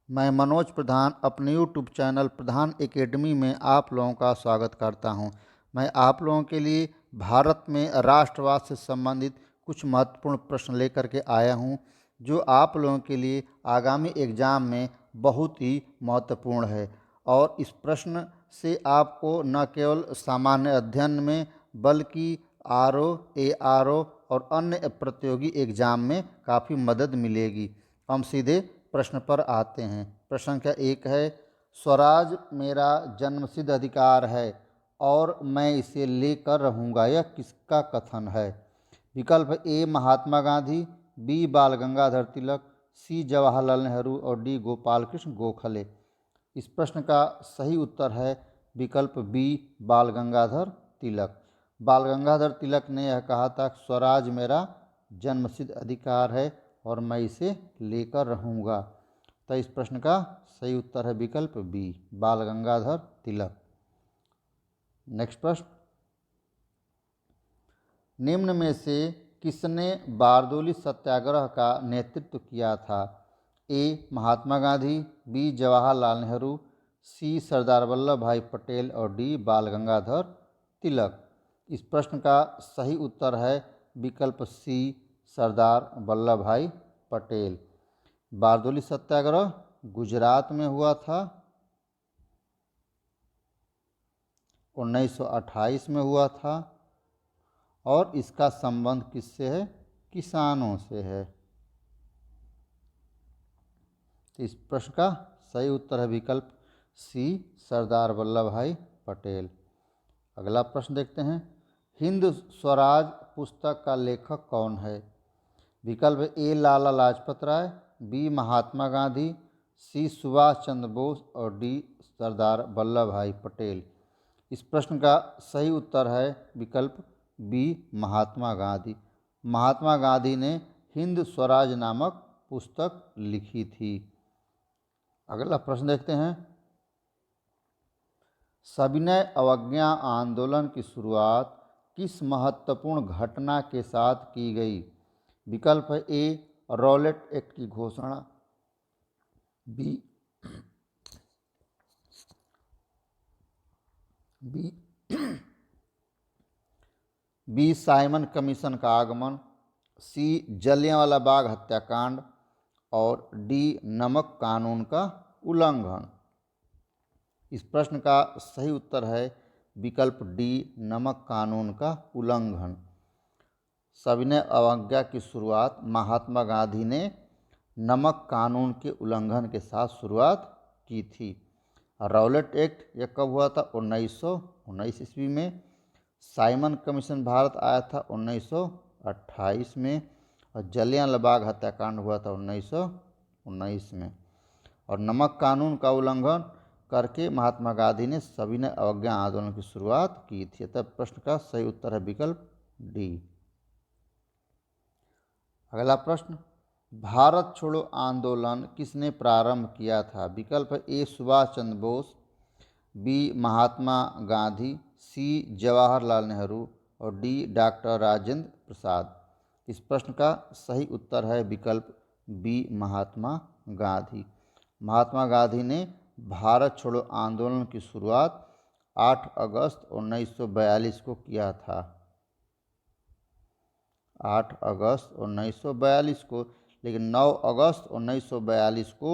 मैं मनोज प्रधान अपने YouTube channel प्रधान academy में आप लोगों का स्वागत करता हूं। मैं आप लोगों के लिए भारत में राष्ट्रवाद से संबंधित कुछ महत्वपूर्ण प्रश्न लेकर के आया हूं, जो आप लोगों के लिए आगामी एग्ज़ाम में बहुत ही महत्वपूर्ण है। और इस प्रश्न से आपको न केवल सामान्य अध्ययन में बल्कि आरओ, एआरओ और अन्य प्रतियोगी एग्ज़ाम में काफ़ी मदद मिलेगी। हम सीधे प्रश्न पर आते हैं। प्रश्न संख्या 1 है, स्वराज मेरा जन्मसिद्ध अधिकार है और मैं इसे लेकर रहूँगा, यह किसका कथन है? विकल्प ए महात्मा गांधी, बी बाल गंगाधर तिलक, सी जवाहरलाल नेहरू और डी गोपाल कृष्ण गोखले। इस प्रश्न का सही उत्तर है विकल्प बी बाल गंगाधर तिलक। बाल गंगाधर तिलक ने यह कहा था, स्वराज मेरा जन्मसिद्ध अधिकार है और मैं इसे लेकर रहूँगा। तो इस प्रश्न का सही उत्तर है विकल्प बी बाल गंगाधर तिलक। नेक्स्ट प्रश्न, निम्न में से किसने बारदोली सत्याग्रह का नेतृत्व किया था? ए महात्मा गांधी, बी जवाहरलाल नेहरू, सी सरदार वल्लभ भाई पटेल और डी बाल गंगाधर तिलक। इस प्रश्न का सही उत्तर है विकल्प सी सरदार वल्लभ भाई पटेल। बारदोली सत्याग्रह गुजरात में हुआ था, 1928 में हुआ था और इसका संबंध किससे है? किसानों से है। इस प्रश्न का सही उत्तर है विकल्प सी सरदार वल्लभ भाई पटेल। अगला प्रश्न देखते हैं, हिंद स्वराज पुस्तक का लेखक कौन है? विकल्प ए लाला लाजपत राय, बी महात्मा गांधी, सी सुभाष चंद्र बोस और डी सरदार वल्लभ भाई पटेल। इस प्रश्न का सही उत्तर है विकल्प बी महात्मा गांधी। महात्मा गांधी ने हिंद स्वराज नामक पुस्तक लिखी थी। अगला प्रश्न देखते हैं, सविनय अवज्ञा आंदोलन की शुरुआत किस महत्वपूर्ण घटना के साथ की गई? विकल्प ए रॉलेट एक्ट की घोषणा, बी साइमन कमीशन का आगमन, सी जलियांवाला बाग हत्याकांड और डी नमक कानून का उल्लंघन। इस प्रश्न का सही उत्तर है विकल्प डी नमक कानून का उल्लंघन। सविनय अवज्ञा की शुरुआत महात्मा गांधी ने नमक कानून के उल्लंघन के साथ शुरुआत की थी। रॉलेट एक्ट यह कब हुआ था? 1919 ईस्वी में। साइमन कमीशन भारत आया था 1928 में और जलियांवाला बाग हत्याकांड हुआ था 1919 में। और नमक कानून का उल्लंघन करके महात्मा गांधी ने सविनय अवज्ञा आंदोलन की शुरुआत की थी। तब प्रश्न का सही उत्तर है विकल्प डी। अगला प्रश्न, भारत छोड़ो आंदोलन किसने प्रारंभ किया था? विकल्प ए सुभाष चंद्र बोस, बी महात्मा गांधी, सी जवाहरलाल नेहरू और डी डॉक्टर राजेंद्र प्रसाद। इस प्रश्न का सही उत्तर है विकल्प बी महात्मा गांधी। महात्मा गांधी ने भारत छोड़ो आंदोलन की शुरुआत 8 अगस्त 1942 को किया था। 8 अगस्त 1942 को, लेकिन 9 अगस्त 1942 को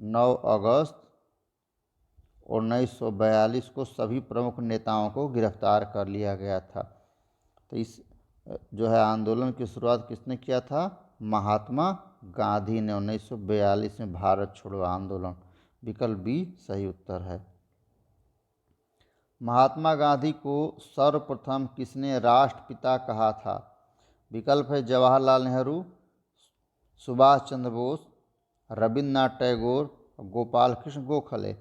9 अगस्त 1942 को सभी प्रमुख नेताओं को गिरफ्तार कर लिया गया था। तो इस जो है आंदोलन की शुरुआत किसने किया था? महात्मा गांधी ने 1942 में भारत छोड़ो आंदोलन। विकल्प बी सही उत्तर है। महात्मा गांधी को सर्वप्रथम किसने राष्ट्रपिता कहा था? विकल्प है जवाहरलाल नेहरू, सुभाष चंद्र बोस, रविन्द्रनाथ टैगोर और गोपाल कृष्ण गोखले।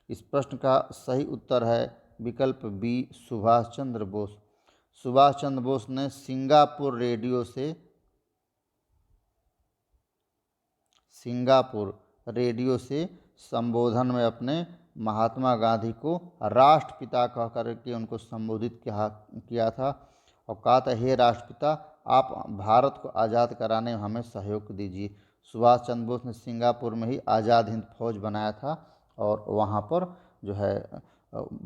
इस प्रश्न का सही उत्तर है विकल्प बी सुभाष चंद्र बोस। सुभाष चंद्र बोस ने सिंगापुर रेडियो से संबोधन में अपने महात्मा गांधी को राष्ट्रपिता कह करके उनको संबोधित किया था और कहा था, हे राष्ट्रपिता, आप भारत को आज़ाद कराने में हमें सहयोग दीजिए। सुभाष चंद्र बोस ने सिंगापुर में ही आज़ाद हिंद फौज बनाया था और वहाँ पर जो है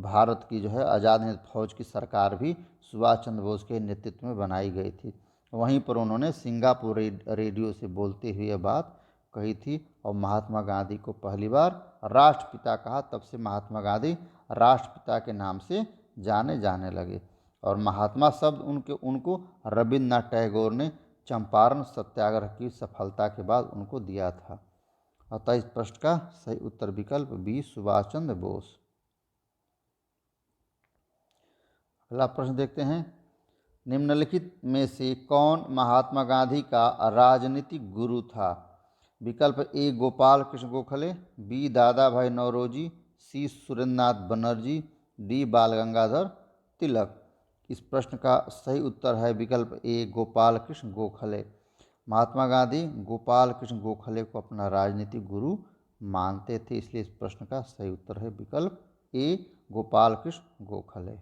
भारत की जो है आज़ाद हिंद फौज की सरकार भी सुभाष चंद्र बोस के नेतृत्व में बनाई गई थी। वहीं पर उन्होंने सिंगापुर रेडियो से बोलते हुए यह बात कही थी और महात्मा गांधी को पहली बार राष्ट्रपिता कहा। तब से महात्मा गांधी राष्ट्रपिता के नाम से जाने जाने लगे और महात्मा शब्द उनको रविन्द्रनाथ टैगोर ने चंपारण सत्याग्रह की सफलता के बाद उनको दिया था। अतः इस प्रश्न का सही उत्तर विकल्प बी सुभाष चंद्र बोस। अगला प्रश्न देखते हैं, निम्नलिखित में से कौन महात्मा गांधी का राजनीतिक गुरु था? विकल्प ए गोपाल कृष्ण गोखले, बी दादा भाई नौरोजी, सी सुरेंद्रनाथ बनर्जी, डी बाल गंगाधर तिलक। इस प्रश्न का सही उत्तर है विकल्प ए गोपाल कृष्ण गोखले। महात्मा गांधी गोपाल कृष्ण गोखले को अपना राजनीतिक गुरु मानते थे, इसलिए इस प्रश्न का सही उत्तर है विकल्प ए गोपाल कृष्ण गोखले।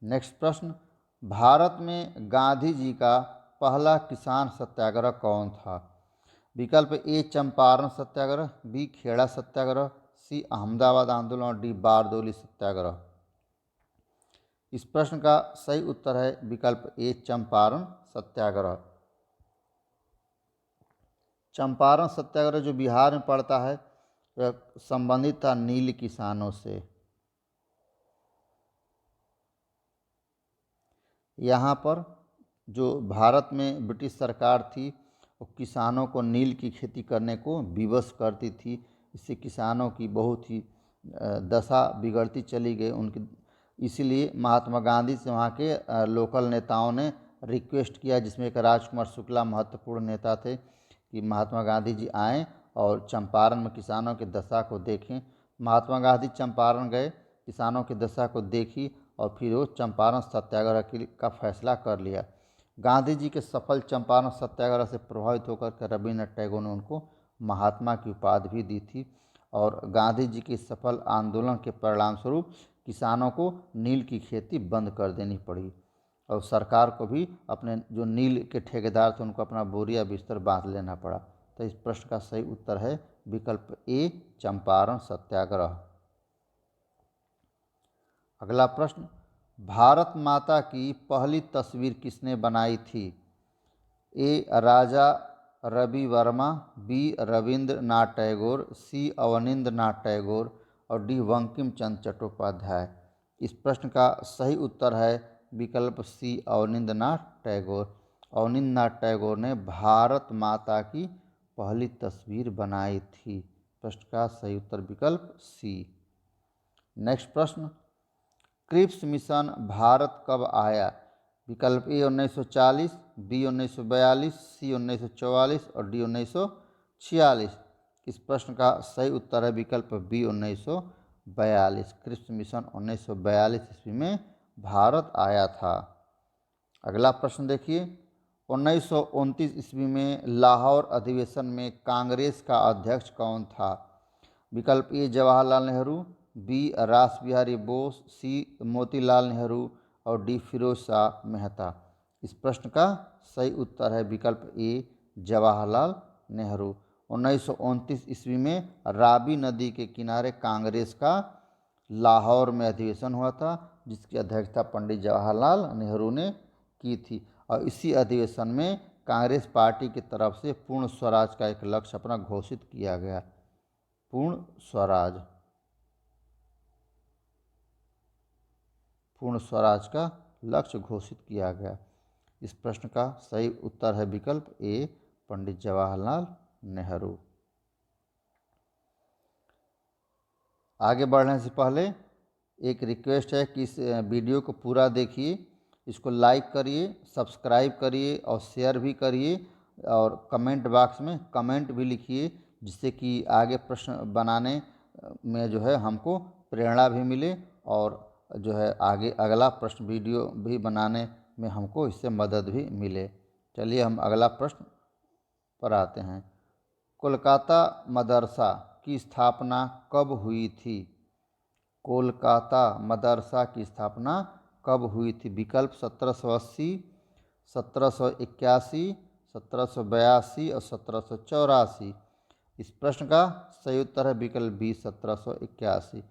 नेक्स्ट प्रश्न, भारत में गांधी जी का पहला किसान सत्याग्रह कौन था? विकल्प ए चंपारण सत्याग्रह, बी खेड़ा सत्याग्रह, सी अहमदाबाद आंदोलन और डी बारदोली सत्याग्रह। इस प्रश्न का सही उत्तर है विकल्प ए चंपारण सत्याग्रह। चंपारण सत्याग्रह जो बिहार में पड़ता है वह संबंधित था नील किसानों से। यहाँ पर जो भारत में ब्रिटिश सरकार थी वो किसानों को नील की खेती करने को विवश करती थी। इससे किसानों की बहुत ही दशा बिगड़ती चली गई उनकी। इसीलिए महात्मा गांधी से वहाँ के लोकल नेताओं ने रिक्वेस्ट किया, जिसमें एक राजकुमार शुक्ला महत्वपूर्ण नेता थे, कि महात्मा गांधी जी आएँ और चंपारण में किसानों की दशा को देखें। महात्मा गांधी चंपारण गए, किसानों की दशा को देखी और फिर वो चंपारण सत्याग्रह का फैसला कर लिया। गांधी जी के सफल चंपारण सत्याग्रह से प्रभावित होकर के रविन्द्रनाथ टैगोर ने उनको महात्मा की उपाधि भी दी थी और गांधी जी के सफल आंदोलन के परिणाम स्वरूप किसानों को नील की खेती बंद कर देनी पड़ी और सरकार को भी अपने जो नील के ठेकेदार थे उनको अपना बोरिया बिस्तर बांध लेना पड़ा। तो इस प्रश्न का सही उत्तर है विकल्प ए चंपारण सत्याग्रह। अगला प्रश्न, भारत माता की पहली तस्वीर किसने बनाई थी? ए राजा रवि वर्मा, बी रविंद्रनाथ टैगोर, सी अवनींद्रनाथ टैगोर और डी बंकिम चंद्र चट्टोपाध्याय। इस प्रश्न का सही उत्तर है विकल्प सी अवनींद्रनाथ टैगोर। अवनींद्रनाथ टैगोर ने भारत माता की पहली तस्वीर बनाई थी। प्रश्न का सही उत्तर विकल्प सी। नेक्स्ट प्रश्न, क्रिप्स मिशन भारत कब आया? विकल्प ए 1940, बी 1942, सी 1944 और डी 1946। इस प्रश्न का सही उत्तर है विकल्प बी 1942। क्रिप्स मिशन 1942 ईस्वी में भारत आया था। अगला प्रश्न देखिए, 1929 ईस्वी में लाहौर अधिवेशन में कांग्रेस का अध्यक्ष कौन था? विकल्प ए जवाहरलाल नेहरू, बी रास बिहारी बोस, सी मोतीलाल नेहरू और डी फिरोज शाह मेहता। इस प्रश्न का सही उत्तर है विकल्प ए जवाहरलाल नेहरू। 1929 ईस्वी में रावी नदी के किनारे कांग्रेस का लाहौर में अधिवेशन हुआ था, जिसकी अध्यक्षता पंडित जवाहरलाल नेहरू ने की थी और इसी अधिवेशन में कांग्रेस पार्टी की तरफ से पूर्ण स्वराज का एक लक्ष्य अपना घोषित किया गया। पूर्ण स्वराज का लक्ष्य घोषित किया गया। इस प्रश्न का सही उत्तर है विकल्प ए पंडित जवाहरलाल नेहरू। आगे बढ़ने से पहले एक रिक्वेस्ट है कि इस वीडियो को पूरा देखिए, इसको लाइक करिए, सब्सक्राइब करिए और शेयर भी करिए और कमेंट बॉक्स में कमेंट भी लिखिए, जिससे कि आगे प्रश्न बनाने में जो है हमको प्रेरणा भी मिले और जो है आगे अगला प्रश्न वीडियो भी बनाने में हमको इससे मदद भी मिले। चलिए हम अगला प्रश्न पर आते हैं। कोलकाता मदरसा की स्थापना कब हुई थी? कोलकाता मदरसा की स्थापना कब हुई थी? विकल्प 1780, 1781, 1782 और 1784। इस प्रश्न का सही उत्तर है विकल्प बी 1781।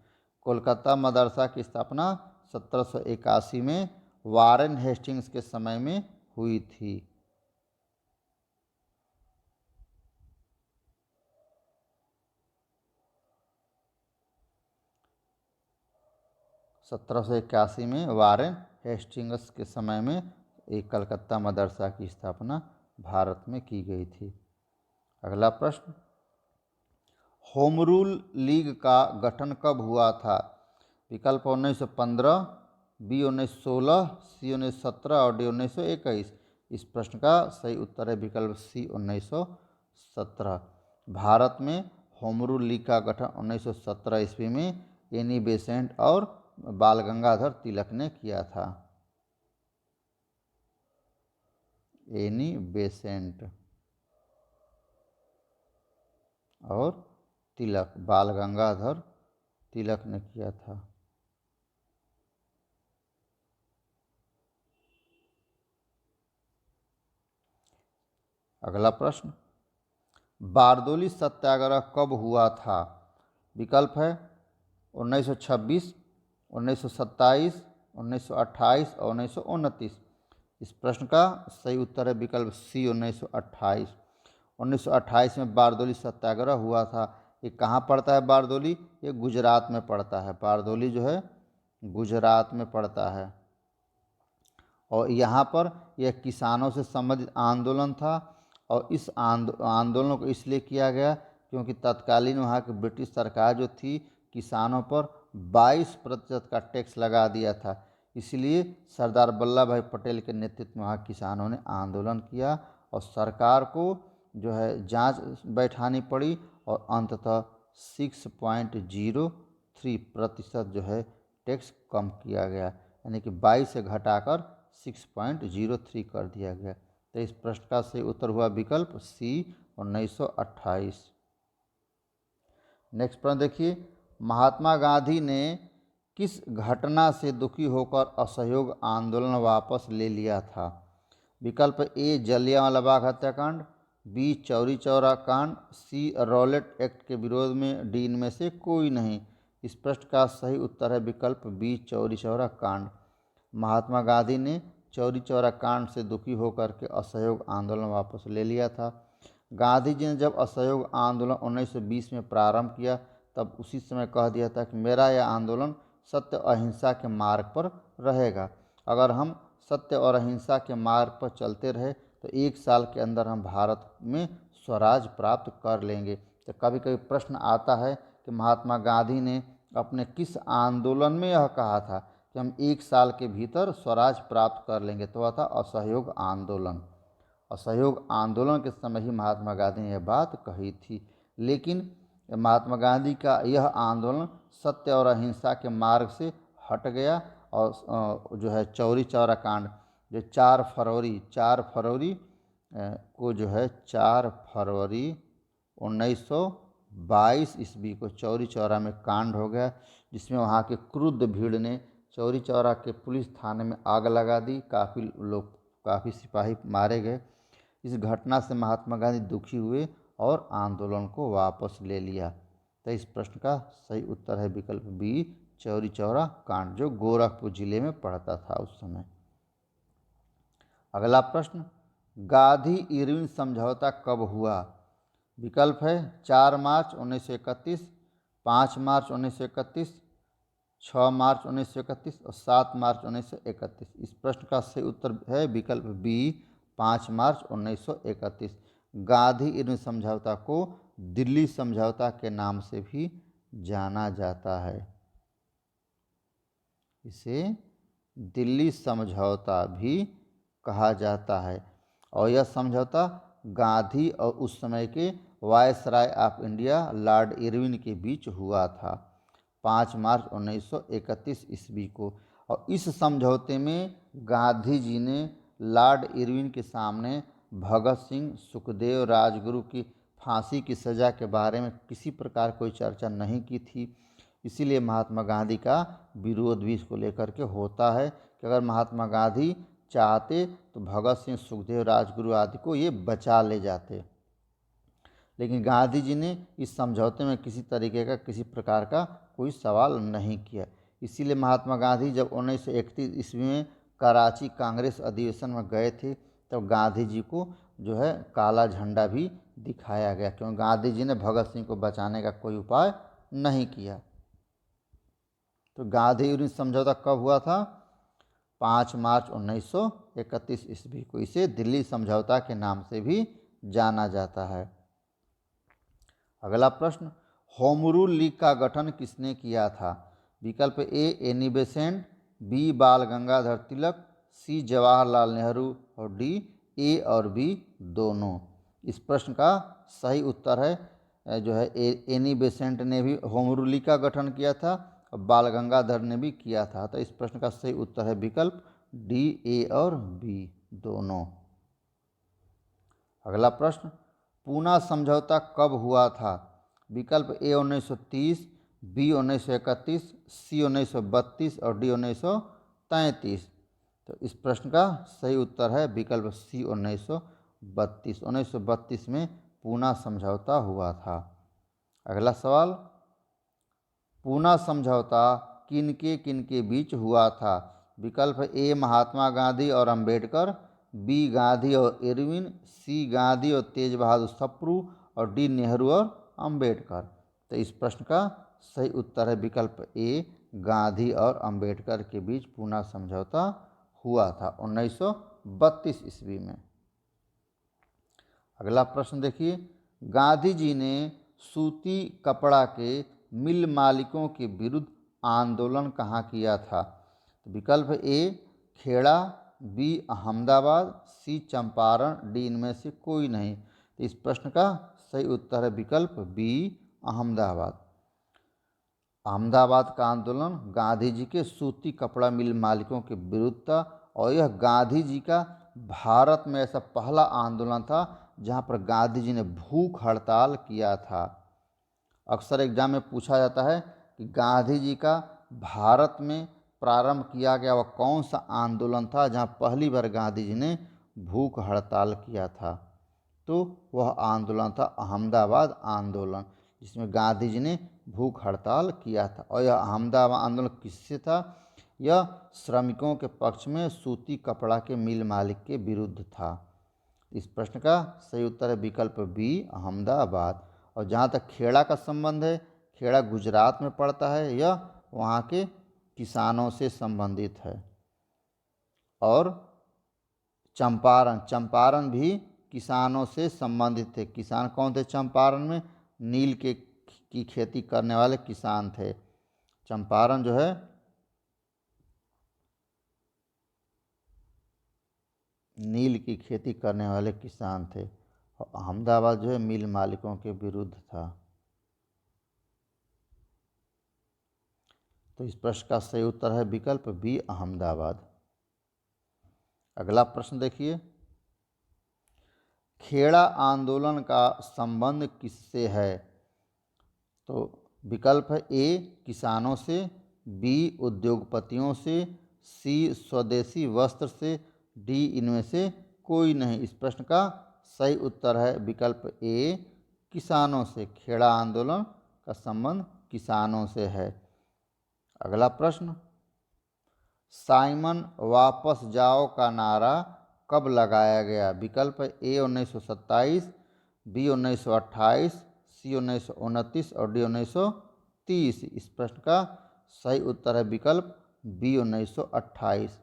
कोलकाता मदरसा की स्थापना 1781 में वारेन हेस्टिंग्स के समय में हुई थी। सत्रह सौ इक्यासी में वारेन हेस्टिंग्स के समय में एक कलकत्ता मदरसा की स्थापना भारत में की गई थी। अगला प्रश्न, होम रूल लीग का गठन कब हुआ था? विकल्प 1915, बी 1916, सी 1917 और डी 1921। इस प्रश्न का सही उत्तर है विकल्प सी 1917। भारत में होम रूल लीग का गठन 1917 ईस्वी में एनी बेसेंट और बाल गंगाधर तिलक ने किया था। एनी बेसेंट और तिलक, बाल गंगाधर तिलक ने किया था। अगला प्रश्न, बारदोली सत्याग्रह कब हुआ था? विकल्प है 1926, 1927, 1928 और 1929। इस प्रश्न का सही उत्तर है विकल्प सी 1928। 1928 में बारदोली सत्याग्रह हुआ था। ये कहाँ पड़ता है बारदोली? ये गुजरात में पड़ता है। बारदोली जो है गुजरात में पड़ता है और यहाँ पर यह किसानों से संबंधित आंदोलन था और इस आंदोलन को इसलिए किया गया क्योंकि तत्कालीन वहाँ की ब्रिटिश सरकार जो थी किसानों पर 22% का टैक्स लगा दिया था। इसलिए सरदार वल्लभ भाई पटेल के नेतृत्व में वहाँ किसानों ने आंदोलन किया और सरकार को जो है जांच बैठानी पड़ी और अंततः 6.03% जो है टैक्स कम किया गया, यानी कि 22 से घटाकर 6.03 कर दिया गया। तो इस प्रश्न का सही उत्तर हुआ विकल्प सी 1928। नेक्स्ट प्रश्न देखिए, महात्मा गांधी ने किस घटना से दुखी होकर असहयोग आंदोलन वापस ले लिया था? विकल्प ए जलियांवाला बाग हत्याकांड, बी चौरी चौरा कांड, सी रॉलेट एक्ट के विरोध में, डी इनमें से कोई नहीं। इस प्रश्न का सही उत्तर है विकल्प बी चौरी चौरा कांड। महात्मा गांधी ने चौरी चौरा कांड से दुखी होकर के असहयोग आंदोलन वापस ले लिया था। गांधी जी ने जब असहयोग आंदोलन 1920 में प्रारंभ किया तब उसी समय कह दिया था कि मेरा यह आंदोलन सत्य अहिंसा के मार्ग पर रहेगा। अगर हम सत्य और अहिंसा के मार्ग पर चलते रहे तो 1 साल के अंदर हम भारत में स्वराज प्राप्त कर लेंगे। तो कभी कभी प्रश्न आता है कि महात्मा गांधी ने अपने किस आंदोलन में यह कहा था कि हम 1 साल के भीतर स्वराज प्राप्त कर लेंगे? तो वह था असहयोग आंदोलन। असहयोग आंदोलन के समय ही महात्मा गांधी ने यह बात कही थी। लेकिन महात्मा गांधी का यह आंदोलन सत्य और अहिंसा के मार्ग से हट गया और जो है चौरी चौरा कांड जो 4 फरवरी को जो है 4 फरवरी 1922 ईस्वी को चौरी चौरा में कांड हो गया, जिसमें वहाँ के क्रुद्ध भीड़ ने चौरी चौरा के पुलिस थाने में आग लगा दी। काफ़ी सिपाही मारे गए। इस घटना से महात्मा गांधी दुखी हुए और आंदोलन को वापस ले लिया। तो इस प्रश्न का सही उत्तर है विकल्प बी चौरी चौरा कांड, जो गोरखपुर जिले में पड़ता था उस समय। अगला प्रश्न, गांधी इरविन समझौता कब हुआ? विकल्प है 4 मार्च 1931, 5 मार्च 1931, 6 मार्च 1931 और 7 मार्च 1931। इस प्रश्न का सही उत्तर है विकल्प बी 5 मार्च 1931। गांधी इरविन समझौता को दिल्ली समझौता के नाम से भी जाना जाता है। इसे दिल्ली समझौता भी कहा जाता है और यह समझौता गांधी और उस समय के viceroy of India Lord Irwin के बीच हुआ था 5 मार्च 1931 ईस्वी को। और इस समझौते में गांधी जी ने लॉर्ड इरविन के सामने भगत सिंह, सुखदेव, राजगुरु की फांसी की सज़ा के बारे में किसी प्रकार कोई चर्चा नहीं की थी। इसीलिए महात्मा गांधी का विरोध भी इसको लेकर के होता है कि अगर महात्मा गांधी चाहते तो भगत सिंह, सुखदेव, राजगुरु आदि को ये बचा ले जाते। लेकिन गांधी जी ने इस समझौते में किसी तरीके का, किसी प्रकार का कोई सवाल नहीं किया। इसीलिए महात्मा गांधी जब 1931 ईस्वी में कराची कांग्रेस अधिवेशन में गए थे, तब गांधी जी को जो है काला झंडा भी दिखाया गया, क्योंकि गांधी जी ने भगत सिंह को बचाने का कोई उपाय नहीं किया। तो गांधी यूनियन समझौता कब हुआ था? 5 मार्च 1931 ईस्वी को। इसे दिल्ली समझौता के नाम से भी जाना जाता है। अगला प्रश्न, होम रूल लीग का गठन किसने किया था? विकल्प ए एनी बेसेंट, बी बाल गंगाधर तिलक, सी जवाहरलाल नेहरू और डी ए और बी दोनों। इस प्रश्न का सही उत्तर है जो है एनी बेसेंट ने भी होम रूल लीग का गठन किया था और बाल गंगाधर ने भी किया था। तो इस प्रश्न का सही उत्तर है विकल्प डी, ए और बी दोनों। अगला प्रश्न, पूना समझौता कब हुआ था? विकल्प ए 1930, बी 1931, सी 1932 और डी 1933। तो इस प्रश्न का सही उत्तर है विकल्प सी 1932। 1932 में पूना समझौता हुआ था। अगला सवाल, पूना समझौता किनके बीच हुआ था? विकल्प ए महात्मा गांधी और अंबेडकर, बी गांधी और इरविन, सी गांधी और तेज बहादुर सप्रू और डी नेहरू और अंबेडकर। तो इस प्रश्न का सही उत्तर है विकल्प ए गांधी और अंबेडकर के बीच पूना समझौता हुआ था 1932 ईस्वी में। अगला प्रश्न देखिए, गांधी जी ने सूती कपड़ा के मिल मालिकों के विरुद्ध आंदोलन कहाँ किया था? विकल्प ए खेड़ा, बी अहमदाबाद, सी चंपारण, डी इनमें से कोई नहीं। तो इस प्रश्न का सही उत्तर है विकल्प बी अहमदाबाद। अहमदाबाद का आंदोलन गांधी जी के सूती कपड़ा मिल मालिकों के विरुद्ध था और यह गांधी जी का भारत में ऐसा पहला आंदोलन था जहां पर गांधी जी ने भूख हड़ताल किया था। अक्सर एग्जाम में पूछा जाता है कि गांधी जी का भारत में प्रारंभ किया गया वह कौन सा आंदोलन था जहां पहली बार गांधी जी ने भूख हड़ताल किया था? तो वह आंदोलन था अहमदाबाद आंदोलन, जिसमें गांधी जी ने भूख हड़ताल किया था। और यह अहमदाबाद आंदोलन किससे था? यह श्रमिकों के पक्ष में सूती कपड़ा के मिल मालिक के विरुद्ध था। इस प्रश्न का सही उत्तर है विकल्प बी अहमदाबाद। और जहाँ तक खेड़ा का संबंध है, खेड़ा गुजरात में पड़ता है, यह वहाँ के किसानों से संबंधित है। और चंपारण भी किसानों से संबंधित थे। किसान कौन थे चंपारण में? नील की खेती करने वाले किसान थे। चंपारण जो है नील की खेती करने वाले किसान थे और अहमदाबाद जो है मिल मालिकों के विरुद्ध था। तो इस प्रश्न का सही उत्तर है विकल्प बी अहमदाबाद। अगला प्रश्न देखिए, खेड़ा आंदोलन का संबंध किससे है? तो विकल्प है ए किसानों से, बी उद्योगपतियों से, सी स्वदेशी वस्त्र से, डी इनमें से कोई नहीं। इस प्रश्न का सही उत्तर है विकल्प ए किसानों से। खेड़ा आंदोलन का संबंध किसानों से है। अगला प्रश्न, साइमन वापस जाओ का नारा कब लगाया गया? विकल्प ए 1927, बी 1928, सी 1929 और डी 1930। इस प्रश्न का सही उत्तर है विकल्प बी 1928।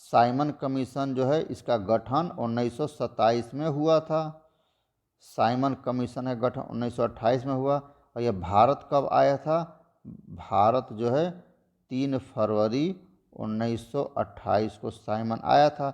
साइमन कमीशन जो है इसका गठन 1927 में हुआ था। साइमन कमीशन का गठन 1928 में हुआ। और यह भारत कब आया था? भारत जो है 3 फरवरी 1928 को साइमन आया था।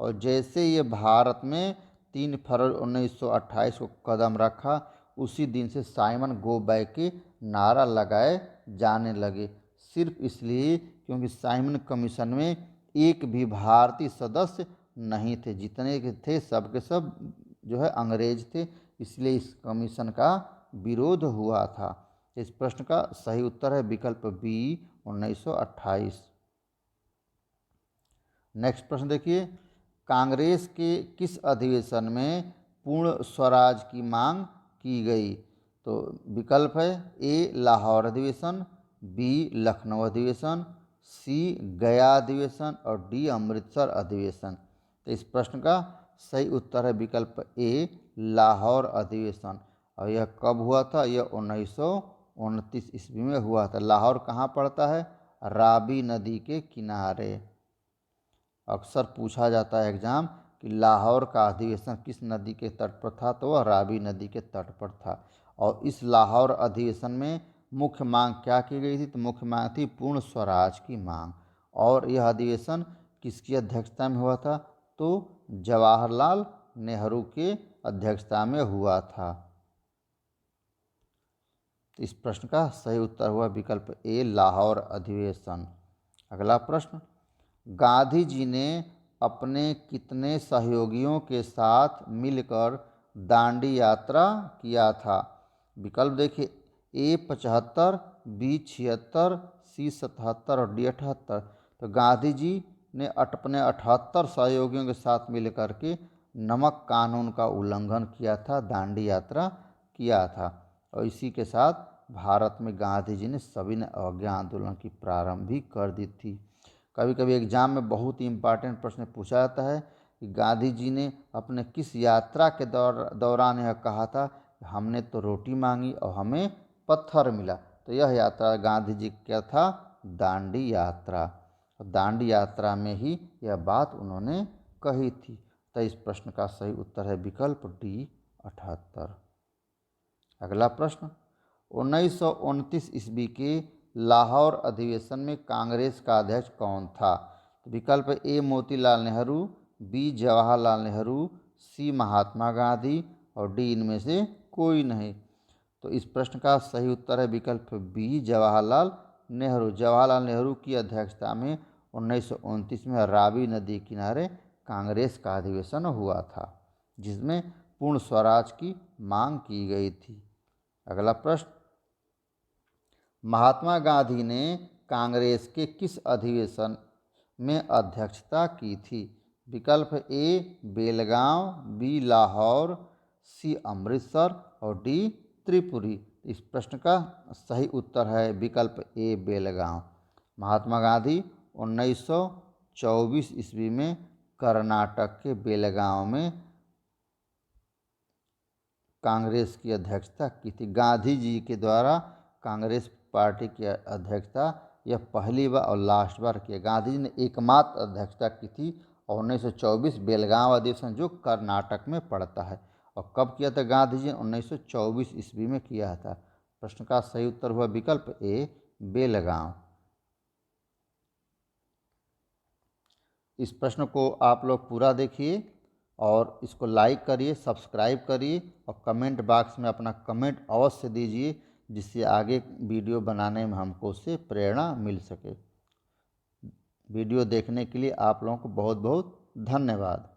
और जैसे ये भारत में 3 फरवरी 1928 को कदम रखा, उसी दिन से साइमन गो बैक के नारा लगाए जाने लगे। सिर्फ इसलिए क्योंकि साइमन कमीशन में एक भी भारतीय सदस्य नहीं थे, जितने के थे सब के सब जो है अंग्रेज थे, इसलिए इस कमीशन का विरोध हुआ था। इस प्रश्न का सही उत्तर है विकल्प बी 1928। नेक्स्ट प्रश्न देखिए, कांग्रेस के किस अधिवेशन में पूर्ण स्वराज की मांग की गई? तो विकल्प है ए लाहौर अधिवेशन, बी लखनऊ अधिवेशन, सी गया अधिवेशन और डी अमृतसर अधिवेशन। तो इस प्रश्न का सही उत्तर है विकल्प ए लाहौर अधिवेशन। और यह कब हुआ था? यह 1929 ईस्वी में हुआ था। लाहौर कहाँ पड़ता है? रावी नदी के किनारे। अक्सर पूछा जाता है एग्जाम कि लाहौर का अधिवेशन किस नदी के तट पर था, तो वह रावी नदी के तट पर था। और इस लाहौर अधिवेशन में मुख्य मांग क्या की गई थी? तो मुख्य मांग थी पूर्ण स्वराज की मांग। और यह अधिवेशन किसकी अध्यक्षता में हुआ था? तो जवाहरलाल नेहरू के अध्यक्षता में हुआ था। तो इस प्रश्न का सही उत्तर हुआ विकल्प ए लाहौर अधिवेशन। अगला प्रश्न, गांधी जी ने अपने कितने सहयोगियों के साथ मिलकर दांडी यात्रा किया था? विकल्प देखिए, ए 75, बी 76, सी 77 और डी 78। तो गांधी जी ने अपने 78 सहयोगियों के साथ मिलकर के नमक कानून का उल्लंघन किया था, दांडी यात्रा किया था। और इसी के साथ भारत में गांधी जी ने सविनय अवज्ञा आंदोलन की प्रारंभ भी कर दी थी। कभी कभी एग्जाम में बहुत ही इम्पॉर्टेंट प्रश्न पूछा जाता है कि गांधी जी ने अपने किस यात्रा के दौरान यह कहा था, हमने तो रोटी मांगी और हमें पत्थर मिला। तो यह यात्रा गांधी जी क्या था? दांडी यात्रा। दांडी यात्रा में ही यह बात उन्होंने कही थी। तो इस प्रश्न का सही उत्तर है विकल्प डी 78। अगला प्रश्न, 1929 ईस्वी के लाहौर अधिवेशन में कांग्रेस का अध्यक्ष कौन था? तो विकल्प ए मोतीलाल नेहरू, बी जवाहरलाल नेहरू, सी महात्मा गांधी और डी इनमें से कोई नहीं। तो इस प्रश्न का सही उत्तर है विकल्प बी जवाहरलाल नेहरू। जवाहरलाल नेहरू की अध्यक्षता में 1929 में रावी नदी किनारे कांग्रेस का अधिवेशन हुआ था, जिसमें पूर्ण स्वराज की मांग की गई थी। अगला प्रश्न, महात्मा गांधी ने कांग्रेस के किस अधिवेशन में अध्यक्षता की थी? विकल्प ए बेलगांव, बी लाहौर, सी अमृतसर और डी त्रिपुरी। इस प्रश्न का सही उत्तर है विकल्प ए बेलगांव। महात्मा गांधी 1924 ईस्वी में कर्नाटक के बेलगांव में कांग्रेस की अध्यक्षता की थी। गांधी जी के द्वारा कांग्रेस पार्टी की अध्यक्षता यह पहली बार और लास्ट बार की। गांधी जी ने एकमात्र अध्यक्षता की थी और 1924 बेलगांव अधिवेशन जो कर्नाटक में पड़ता है। और कब किया था गांधी जी ने? 1924 ईस्वी में किया था। प्रश्न का सही उत्तर हुआ विकल्प ए बेलगांव। इस प्रश्न को आप लोग पूरा देखिए और इसको लाइक करिए, सब्सक्राइब करिए और कमेंट बॉक्स में अपना कमेंट अवश्य दीजिए, जिससे आगे वीडियो बनाने में हमको उससे प्रेरणा मिल सके। वीडियो देखने के लिए आप लोगों को बहुत बहुत धन्यवाद।